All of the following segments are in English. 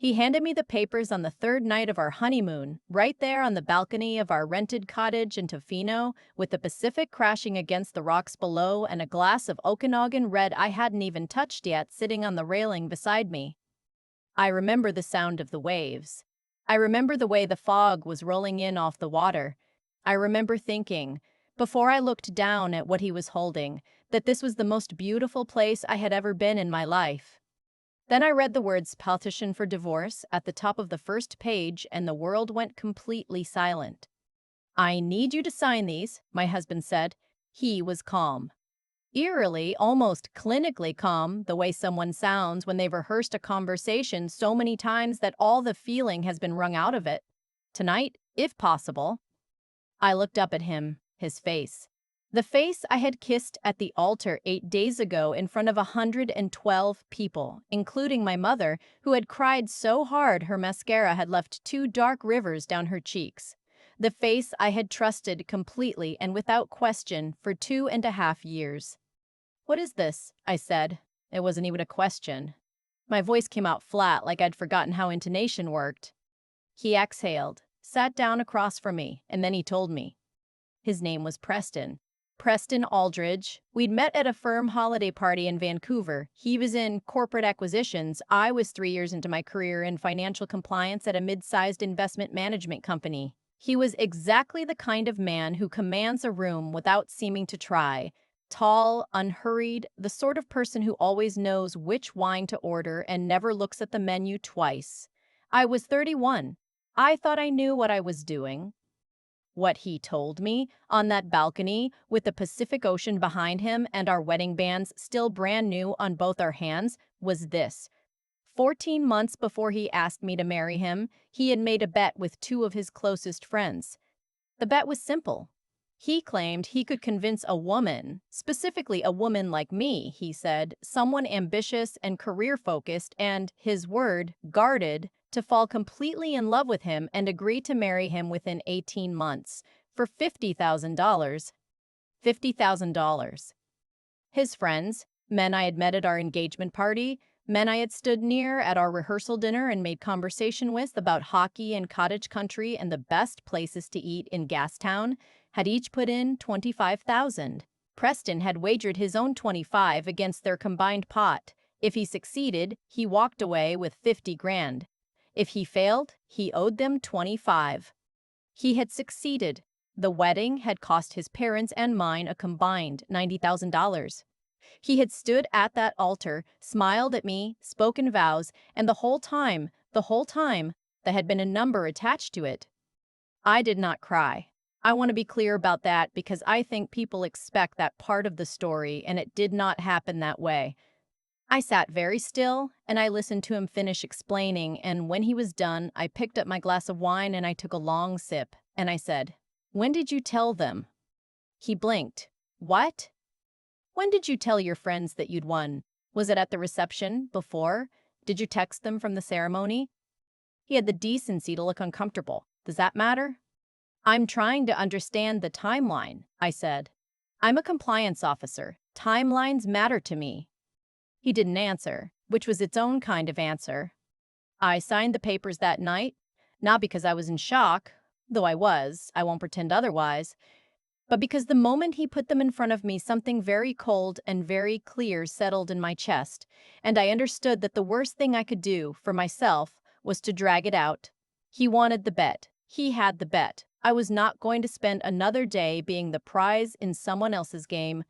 He handed me the papers on the third night of our honeymoon, right there on the balcony of our rented cottage in Tofino, with the Pacific crashing against the rocks below and a glass of Okanagan red I hadn't even touched yet sitting on the railing beside me. I remember the sound of the waves. I remember the way the fog was rolling in off the water. I remember thinking, before I looked down at what he was holding, that this was the most beautiful place I had ever been in my life. Then I read the words "petition for divorce" at the top of the first page, and the world went completely silent. "I need you to sign these," my husband said. He was calm. Eerily, almost clinically calm, the way someone sounds when they've rehearsed a conversation so many times that all the feeling has been wrung out of it. "Tonight, if possible." I looked up at him, his face. The face I had kissed at the altar 8 days ago in front of 112 people, including my mother, who had cried so hard her mascara had left 2 dark rivers down her cheeks. The face I had trusted completely and without question for 2.5 years. "What is this?" I said. It wasn't even a question. My voice came out flat, like I'd forgotten how intonation worked. He exhaled, sat down across from me, and then he told me. His name was Preston. Preston Aldridge. We'd met at a firm holiday party in Vancouver. He was in corporate acquisitions. I was 3 years into my career in financial compliance at a mid-sized investment management company. He was exactly the kind of man who commands a room without seeming to try. Tall, unhurried, the sort of person who always knows which wine to order and never looks at the menu twice. I was 31. I thought I knew what I was doing. What he told me, on that balcony, with the Pacific Ocean behind him and our wedding bands still brand new on both our hands, was this. 14 months before he asked me to marry him, he had made a bet with 2 of his closest friends. The bet was simple. He claimed he could convince a woman, specifically a woman like me, he said, someone ambitious and career-focused and, his word, guarded, to fall completely in love with him and agree to marry him within 18 months for $50,000. $50,000. His friends, men I had met at our engagement party, men I had stood near at our rehearsal dinner and made conversation with about hockey and cottage country and the best places to eat in Gastown, had each put in 25,000. Preston had wagered his own 25 against their combined pot. If he succeeded, he walked away with 50 grand. If he failed, he owed them 25. He had succeeded. The wedding had cost his parents and mine a combined $90,000. He had stood at that altar, smiled at me, spoken vows, and the whole time, there had been a number attached to it. I did not cry. I want to be clear about that because I think people expect that part of the story, and it did not happen that way. I sat very still, and I listened to him finish explaining, and when he was done, I picked up my glass of wine and I took a long sip, and I said, "When did you tell them?" He blinked. "What?" "When did you tell your friends that you'd won? Was it at the reception? Before? Did you text them from the ceremony?" He had the decency to look uncomfortable. "Does that matter?" "I'm trying to understand the timeline," I said. "I'm a compliance officer. Timelines matter to me." He didn't answer, which was its own kind of answer. I signed the papers that night, not because I was in shock, though I won't pretend otherwise, but because the moment he put them in front of me, something very cold and very clear settled in my chest, and I understood that the worst thing I could do for myself was to drag it out. He wanted the bet. He had the bet. I was not going to spend another day being the prize in someone else's game.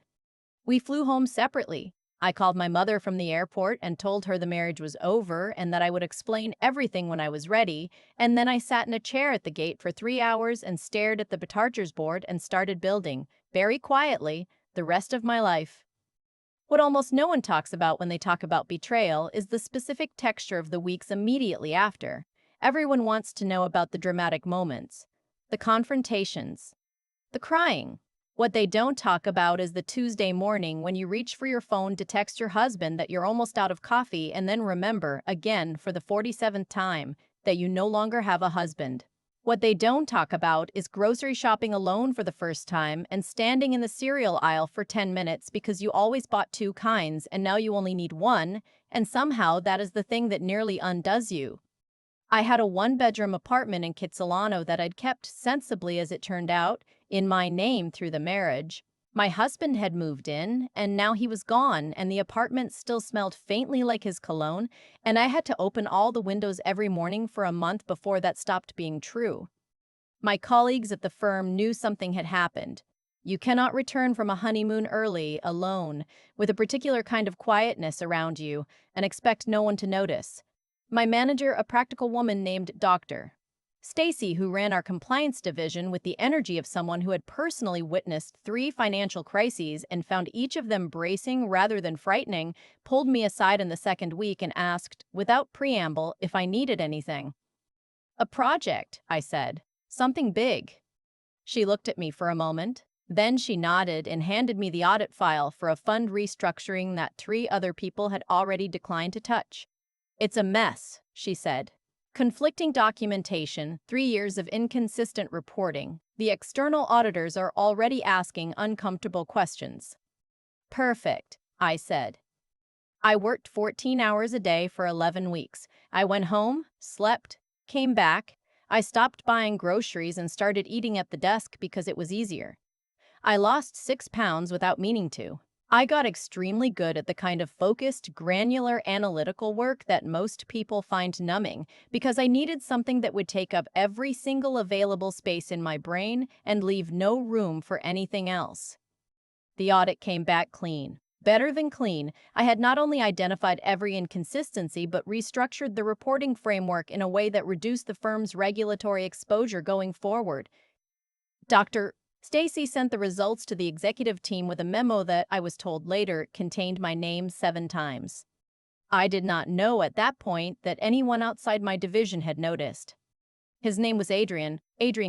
We flew home separately. I called my mother from the airport and told her the marriage was over and that I would explain everything when I was ready, and then I sat in a chair at the gate for 3 hours and stared at the departures board and started building, very quietly, the rest of my life. What almost no one talks about when they talk about betrayal is the specific texture of the weeks immediately after. Everyone wants to know about the dramatic moments, the confrontations, the crying. What they don't talk about is the Tuesday morning when you reach for your phone to text your husband that you're almost out of coffee and then remember, again for the 47th time, that you no longer have a husband. What they don't talk about is grocery shopping alone for the first time and standing in the cereal aisle for 10 minutes because you always bought 2 kinds and now you only need one, and somehow that is the thing that nearly undoes you. I had a one-bedroom apartment in Kitsilano that I'd kept sensibly, as it turned out, in my name through the marriage. My husband had moved in, and now he was gone, and the apartment still smelled faintly like his cologne, and I had to open all the windows every morning for a month before that stopped being true. My colleagues at the firm knew something had happened. You cannot return from a honeymoon early, alone, with a particular kind of quietness around you, and expect no one to notice. My manager, a practical woman named Dr. Stacy, who ran our compliance division with the energy of someone who had personally witnessed 3 financial crises and found each of them bracing rather than frightening, pulled me aside in the second week and asked, without preamble, if I needed anything. "A project," I said. "Something big." She looked at me for a moment. Then she nodded and handed me the audit file for a fund restructuring that 3 other people had already declined to touch. "It's a mess," she said. "Conflicting documentation, 3 years of inconsistent reporting. The external auditors are already asking uncomfortable questions." "Perfect," I said. I worked 14 hours a day for 11 weeks. I went home, slept, came back. I stopped buying groceries and started eating at the desk because it was easier. I lost 6 pounds without meaning to. I got extremely good at the kind of focused, granular, analytical work that most people find numbing because I needed something that would take up every single available space in my brain and leave no room for anything else. The audit came back clean. Better than clean. I had not only identified every inconsistency but restructured the reporting framework in a way that reduced the firm's regulatory exposure going forward. Dr. Stacy sent the results to the executive team with a memo that, I was told later, contained my name 7 times. I did not know at that point that anyone outside my division had noticed. His name was Adrian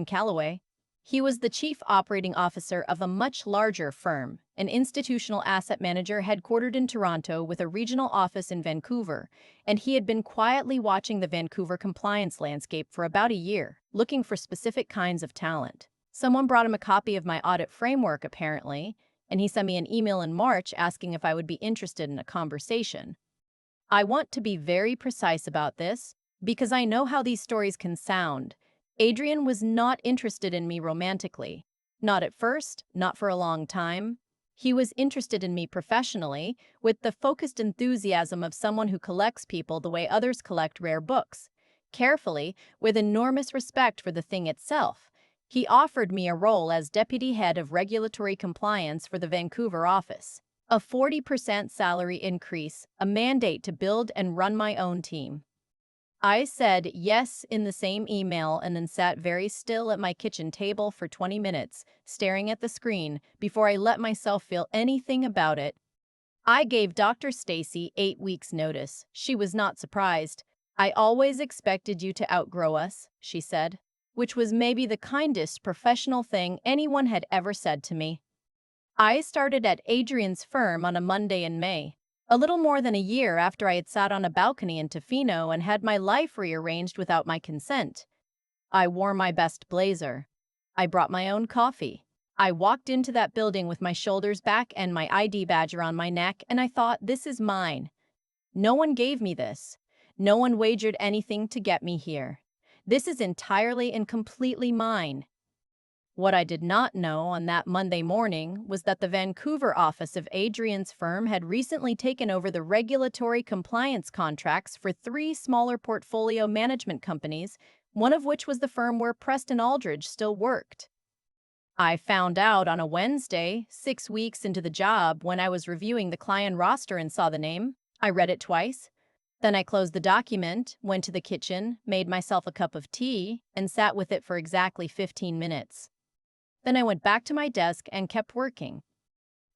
Calloway. He was the chief operating officer of a much larger firm, an institutional asset manager headquartered in Toronto with a regional office in Vancouver, and he had been quietly watching the Vancouver compliance landscape for about a year, looking for specific kinds of talent. Someone brought him a copy of my audit framework, apparently, and he sent me an email in March asking if I would be interested in a conversation. I want to be very precise about this, because I know how these stories can sound. Adrian was not interested in me romantically. Not at first, not for a long time. He was interested in me professionally, with the focused enthusiasm of someone who collects people the way others collect rare books. Carefully, with enormous respect for the thing itself. He offered me a role as deputy head of regulatory compliance for the Vancouver office. A 40% salary increase, a mandate to build and run my own team. I said yes in the same email and then sat very still at my kitchen table for 20 minutes, staring at the screen, before I let myself feel anything about it. I gave Dr. Stacy 8 weeks' notice. She was not surprised. "I always expected you to outgrow us," she said, which was maybe the kindest professional thing anyone had ever said to me. I started at Adrian's firm on a Monday in May, a little more than a year after I had sat on a balcony in Tofino and had my life rearranged without my consent. I wore my best blazer. I brought my own coffee. I walked into that building with my shoulders back and my ID badge around my neck, and I thought, this is mine. No one gave me this. No one wagered anything to get me here. This is entirely and completely mine. What I did not know on that Monday morning was that the Vancouver office of Adrian's firm had recently taken over the regulatory compliance contracts for 3 smaller portfolio management companies, one of which was the firm where Preston Aldridge still worked. I found out on a Wednesday, 6 weeks into the job, when I was reviewing the client roster and saw the name. I read it twice. Then I closed the document, went to the kitchen, made myself a cup of tea, and sat with it for exactly 15 minutes. Then I went back to my desk and kept working.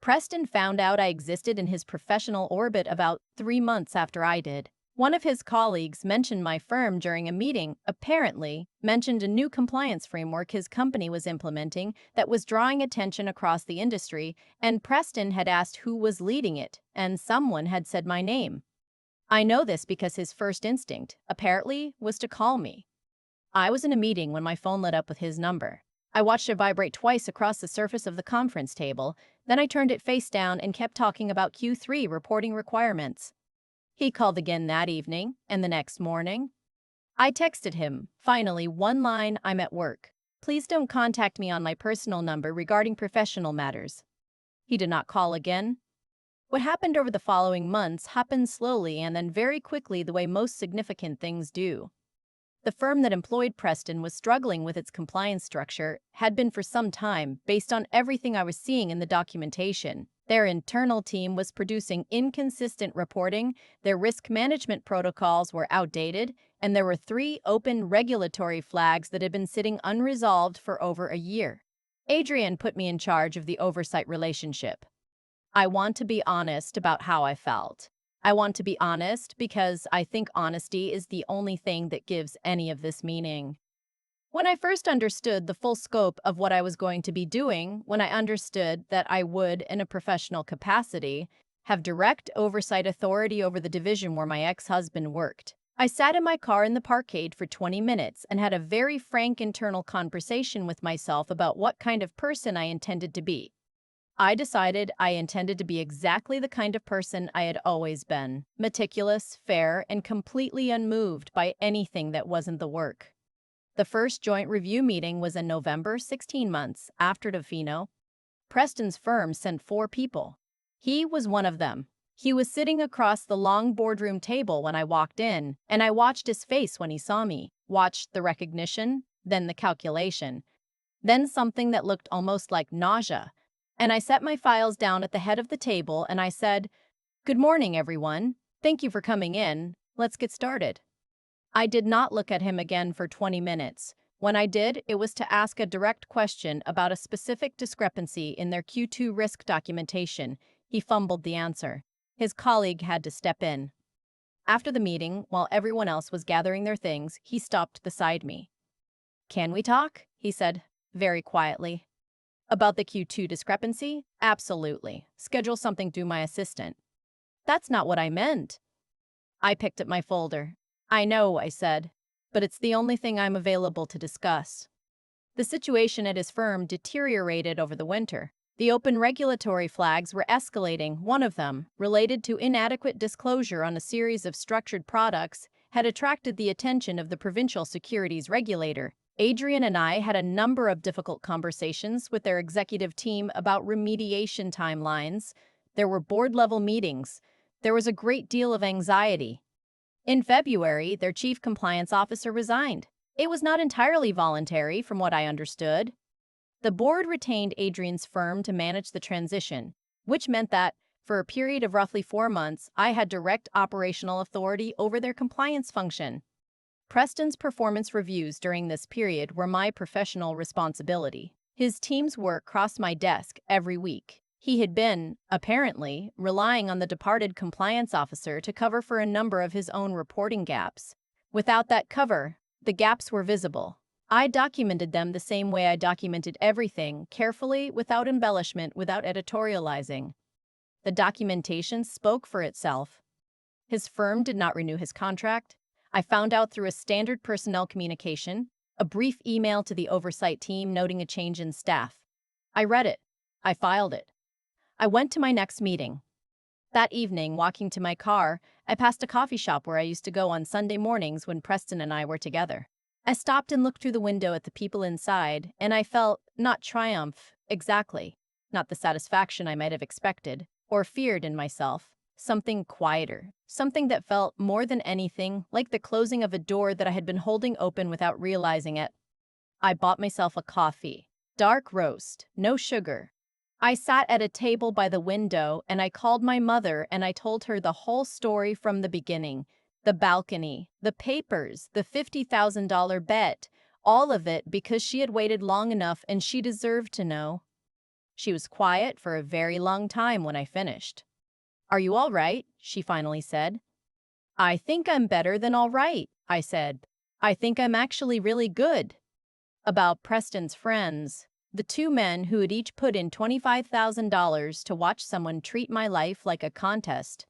Preston found out I existed in his professional orbit about 3 months after I did. One of his colleagues mentioned my firm during a meeting, apparently mentioned a new compliance framework his company was implementing that was drawing attention across the industry, and Preston had asked who was leading it, and someone had said my name. I know this because his first instinct, apparently, was to call me. I was in a meeting when my phone lit up with his number. I watched it vibrate twice across the surface of the conference table, then I turned it face down and kept talking about Q3 reporting requirements. He called again that evening, and the next morning. I texted him, finally, one line, I'm at work. Please don't contact me on my personal number regarding professional matters. He did not call again. What happened over the following months happened slowly and then very quickly the way most significant things do. The firm that employed Preston was struggling with its compliance structure, had been for some time, based on everything I was seeing in the documentation. Their internal team was producing inconsistent reporting, their risk management protocols were outdated, and there were 3 open regulatory flags that had been sitting unresolved for over a year. Adrian put me in charge of the oversight relationship. I want to be honest about how I felt. I want to be honest because I think honesty is the only thing that gives any of this meaning. When I first understood the full scope of what I was going to be doing, when I understood that I would, in a professional capacity, have direct oversight authority over the division where my ex-husband worked, I sat in my car in the parkade for 20 minutes and had a very frank internal conversation with myself about what kind of person I intended to be. I decided I intended to be exactly the kind of person I had always been, meticulous, fair, and completely unmoved by anything that wasn't the work. The first joint review meeting was in November, 16 months after Tofino. Preston's firm sent 4 people. He was one of them. He was sitting across the long boardroom table when I walked in, and I watched his face when he saw me, watched the recognition, then the calculation, then something that looked almost like nausea. And I set my files down at the head of the table and I said, "Good morning, everyone. Thank you for coming in. Let's get started." I did not look at him again for 20 minutes. When I did, it was to ask a direct question about a specific discrepancy in their Q2 risk documentation. He fumbled the answer. His colleague had to step in. After the meeting, while everyone else was gathering their things, he stopped beside me. "Can we talk?" he said, very quietly. "About the Q2 discrepancy? Absolutely. Schedule something to my assistant." "That's not what I meant." I picked up my folder. "I know," I said, "but it's the only thing I'm available to discuss." The situation at his firm deteriorated over the winter. The open regulatory flags were escalating. One of them, related to inadequate disclosure on a series of structured products, had attracted the attention of the provincial securities regulator. Adrian and I had a number of difficult conversations with their executive team about remediation timelines. There were board-level meetings. There was a great deal of anxiety. In February, their chief compliance officer resigned. It was not entirely voluntary, from what I understood. The board retained Adrian's firm to manage the transition, which meant that, for a period of roughly 4 months, I had direct operational authority over their compliance function. Preston's performance reviews during this period were my professional responsibility. His team's work crossed my desk every week. He had been, apparently, relying on the departed compliance officer to cover for a number of his own reporting gaps. Without that cover, the gaps were visible. I documented them the same way I documented everything, carefully, without embellishment, without editorializing. The documentation spoke for itself. His firm did not renew his contract. I found out through a standard personnel communication, a brief email to the oversight team noting a change in staff. I read it. I filed it. I went to my next meeting. That evening, walking to my car, I passed a coffee shop where I used to go on Sunday mornings when Preston and I were together. I stopped and looked through the window at the people inside, and I felt, not triumph, exactly, not the satisfaction I might have expected, or feared in myself, something quieter, something that felt, more than anything, like the closing of a door that I had been holding open without realizing it. I bought myself a coffee. Dark roast, no sugar. I sat at a table by the window and I called my mother and I told her the whole story from the beginning. The balcony, the papers, the $50,000 bet, all of it because she had waited long enough and she deserved to know. She was quiet for a very long time when I finished. "Are you all right?" she finally said. "I think I'm better than all right," I said. "I think I'm actually really good." About Preston's friends, the 2 men who had each put in $25,000 to watch someone treat my life like a contest.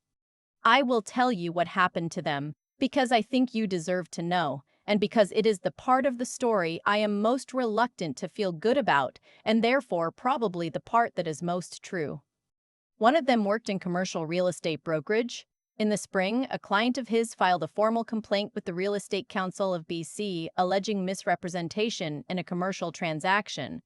I will tell you what happened to them, because I think you deserve to know, and because it is the part of the story I am most reluctant to feel good about, and therefore probably the part that is most true. One of them worked in commercial real estate brokerage. In the spring, a client of his filed a formal complaint with the Real Estate Council of BC alleging misrepresentation in a commercial transaction.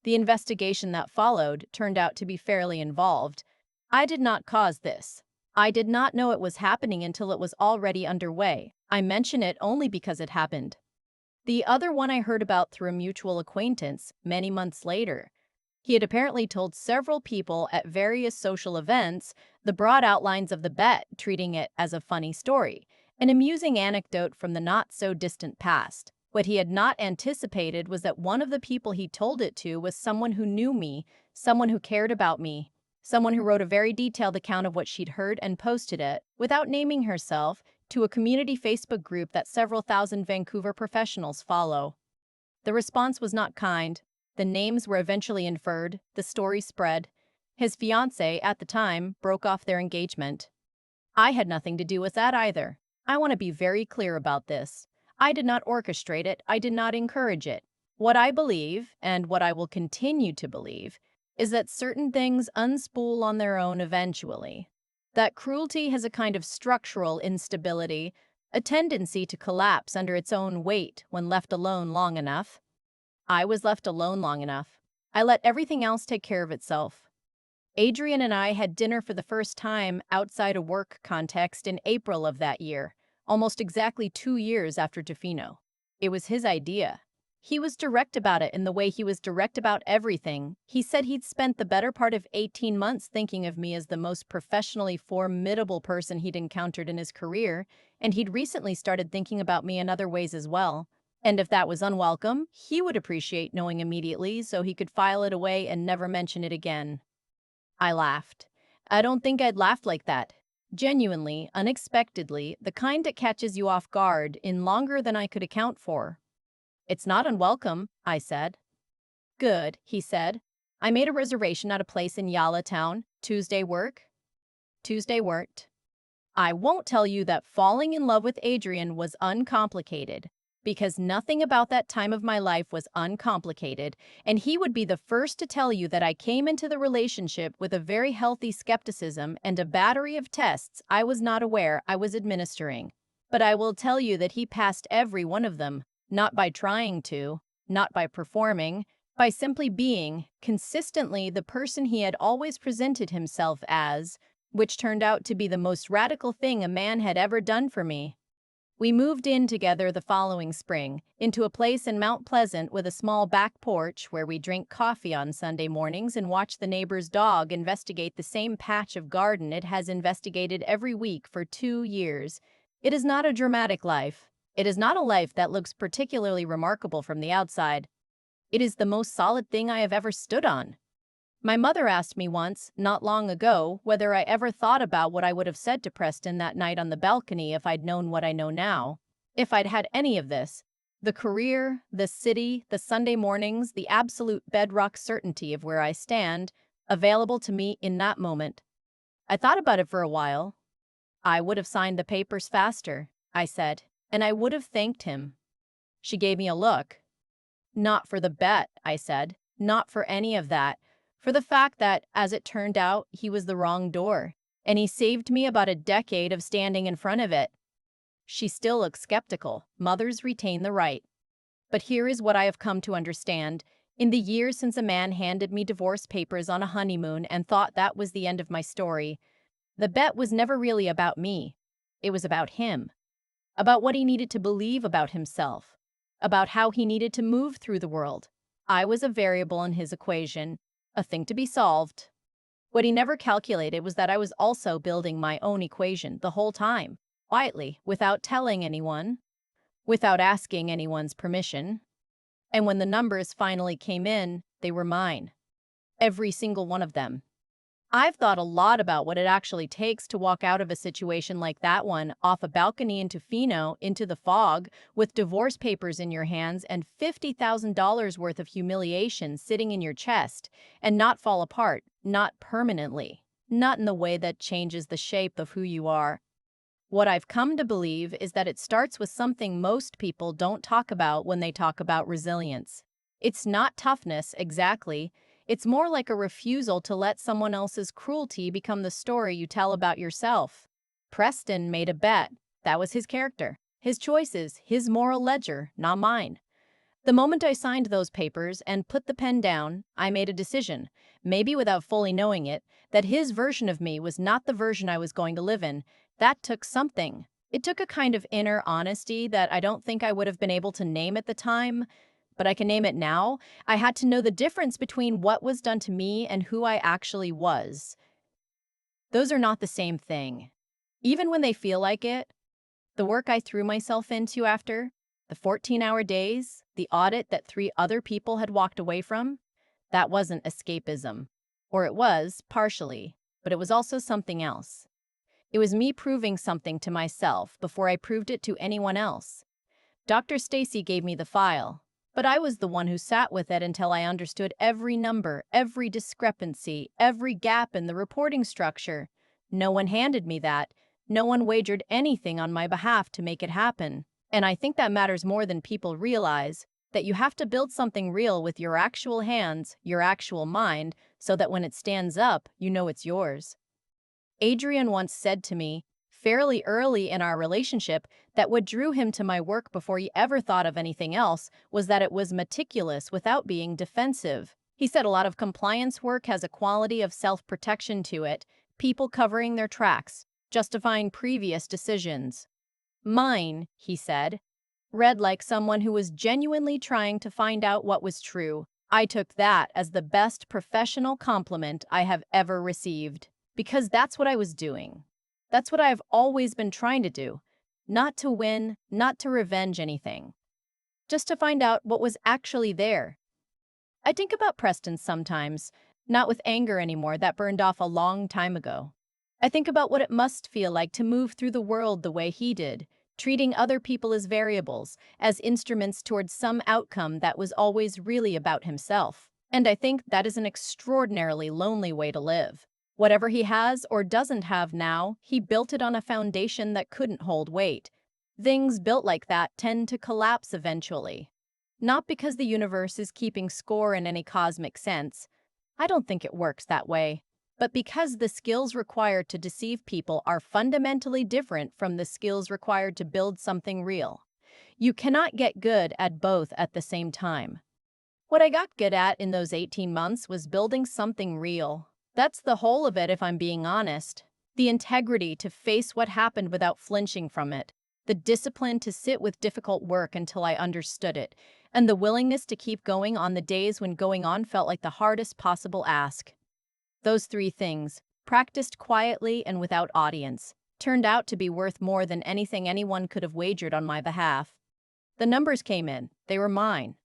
The investigation that followed turned out to be fairly involved. I did not cause this. I did not know it was happening until it was already underway. I mention it only because it happened. The other one I heard about through a mutual acquaintance many months later. He had apparently told several people at various social events the broad outlines of the bet, treating it as a funny story, an amusing anecdote from the not-so-distant past. What he had not anticipated was that one of the people he told it to was someone who knew me, someone who cared about me, someone who wrote a very detailed account of what she'd heard and posted it, without naming herself, to a community Facebook group that several thousand Vancouver professionals follow. The response was not kind. The names were eventually inferred, the story spread. His fiancée, at the time, broke off their engagement. I had nothing to do with that either. I want to be very clear about this. I did not orchestrate it, I did not encourage it. What I believe, and what I will continue to believe, is that certain things unspool on their own eventually. That cruelty has a kind of structural instability, a tendency to collapse under its own weight when left alone long enough. I was left alone long enough. I let everything else take care of itself. Adrian and I had dinner for the first time outside a work context in April of that year, almost exactly 2 years after Tofino. It was his idea. He was direct about it in the way he was direct about everything. He said he'd spent the better part of 18 months thinking of me as the most professionally formidable person he'd encountered in his career, and he'd recently started thinking about me in other ways as well. And if that was unwelcome, he would appreciate knowing immediately so he could file it away and never mention it again. I laughed. I don't think I'd laughed like that. Genuinely, unexpectedly, the kind that catches you off guard in longer than I could account for. It's not unwelcome, I said. Good, he said. I made a reservation at a place in Yala Town. Tuesday work? Tuesday worked. I won't tell you that falling in love with Adrian was uncomplicated, because nothing about that time of my life was uncomplicated, and he would be the first to tell you that I came into the relationship with a very healthy skepticism and a battery of tests I was not aware I was administering. But I will tell you that he passed every one of them, not by trying to, not by performing, by simply being, consistently the person he had always presented himself as, which turned out to be the most radical thing a man had ever done for me. We moved in together the following spring, into a place in Mount Pleasant with a small back porch where we drink coffee on Sunday mornings and watch the neighbor's dog investigate the same patch of garden it has investigated every week for 2 years. It is not a dramatic life. It is not a life that looks particularly remarkable from the outside. It is the most solid thing I have ever stood on. My mother asked me once, not long ago, whether I ever thought about what I would have said to Preston that night on the balcony if I'd known what I know now. If I'd had any of this. The career, the city, the Sunday mornings, the absolute bedrock certainty of where I stand, available to me in that moment. I thought about it for a while. I would have signed the papers faster, I said, and I would have thanked him. She gave me a look. Not for the bet, I said, not for any of that. For the fact that, as it turned out, he was the wrong door, and he saved me about a decade of standing in front of it. She still looks skeptical. Mothers retain the right. But here is what I have come to understand. In the years since a man handed me divorce papers on a honeymoon and thought that was the end of my story, the bet was never really about me. It was about him. About what he needed to believe about himself. About how he needed to move through the world. I was a variable in his equation. A thing to be solved. What he never calculated was that I was also building my own equation the whole time, quietly, without telling anyone, without asking anyone's permission. And when the numbers finally came in, they were mine. Every single one of them. I've thought a lot about what it actually takes to walk out of a situation like that one, off a balcony in Tofino, into the fog, with divorce papers in your hands and $50,000 worth of humiliation sitting in your chest, and not fall apart, not permanently, not in the way that changes the shape of who you are. What I've come to believe is that it starts with something most people don't talk about when they talk about resilience. It's not toughness, exactly. It's more like a refusal to let someone else's cruelty become the story you tell about yourself. Preston made a bet. That was his character, his choices, his moral ledger, not mine. The moment I signed those papers and put the pen down, I made a decision, maybe without fully knowing it, that his version of me was not the version I was going to live in. That took something. It took a kind of inner honesty that I don't think I would have been able to name at the time, but I can name it now. I had to know the difference between what was done to me and who I actually was. Those are not the same thing. Even when they feel like it, the work I threw myself into after, the 14-hour days, the audit that 3 other people had walked away from, that wasn't escapism. Or it was, partially, but it was also something else. It was me proving something to myself before I proved it to anyone else. Dr. Stacy gave me the file, but I was the one who sat with it until I understood every number, every discrepancy, every gap in the reporting structure. No one handed me that. No one wagered anything on my behalf to make it happen. And I think that matters more than people realize, that you have to build something real with your actual hands, your actual mind, so that when it stands up, you know it's yours. Adrian once said to me, fairly early in our relationship, that what drew him to my work before he ever thought of anything else was that it was meticulous without being defensive. He said a lot of compliance work has a quality of self-protection to it, people covering their tracks, justifying previous decisions. Mine, he said, read like someone who was genuinely trying to find out what was true. I took that as the best professional compliment I have ever received. Because that's what I was doing. That's what I have always been trying to do. Not to win, not to revenge anything. Just to find out what was actually there. I think about Preston sometimes, not with anger anymore, that burned off a long time ago. I think about what it must feel like to move through the world the way he did, treating other people as variables, as instruments towards some outcome that was always really about himself. And I think that is an extraordinarily lonely way to live. Whatever he has or doesn't have now, he built it on a foundation that couldn't hold weight. Things built like that tend to collapse eventually. Not because the universe is keeping score in any cosmic sense. I don't think it works that way. But because the skills required to deceive people are fundamentally different from the skills required to build something real. You cannot get good at both at the same time. What I got good at in those 18 months was building something real. That's the whole of it, if I'm being honest. The integrity to face what happened without flinching from it. The discipline to sit with difficult work until I understood it. And the willingness to keep going on the days when going on felt like the hardest possible ask. Those 3 things, practiced quietly and without audience, turned out to be worth more than anything anyone could have wagered on my behalf. The numbers came in. They were mine.